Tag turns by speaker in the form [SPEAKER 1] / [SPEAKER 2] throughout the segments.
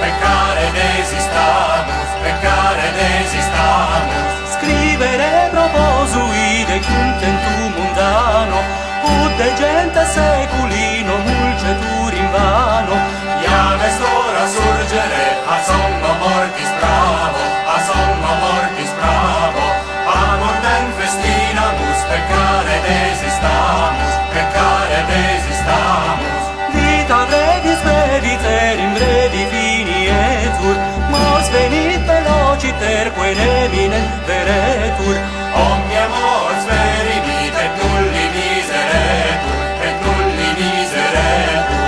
[SPEAKER 1] peccare desistamus, peccare desistamus.
[SPEAKER 2] Scrivere proposui de contentum mundano, ut de gente seculino mulceturi invano.
[SPEAKER 1] Iaves ora surgere, a somno mortis bravo, a somno mortis bravo. A mortem festinamus, peccare desistamus, peccare desistamus.
[SPEAKER 2] Vita brevis breviter in brevi finietur, mors venit velociterque neminem veretur.
[SPEAKER 1] Omnia mors verimit et nulli miseretur, et nulli miseretur.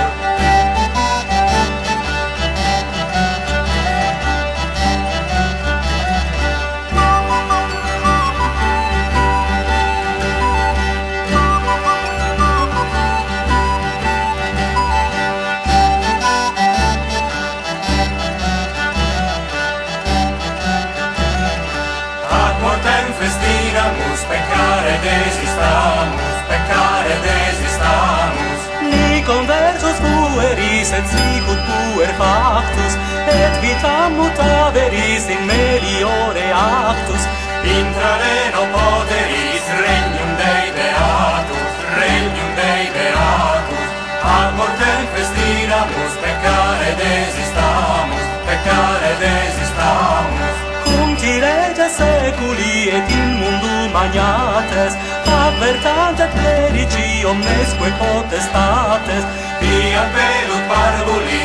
[SPEAKER 1] Festinamus, peccare desistamus, peccare desistamus.
[SPEAKER 2] Ni conversus pueris et sicut puer factus, et vitam mutaveris in meliore actus.
[SPEAKER 1] Intra reno poteris regnum Dei beatus, regnum Dei beatus. Ad mortem festinamus, peccare desistamus, peccare desistamus.
[SPEAKER 2] Cum tirete seculi et in mundo magnates, advertant et clerici omnesque potestates,
[SPEAKER 1] Fiat velut parvuli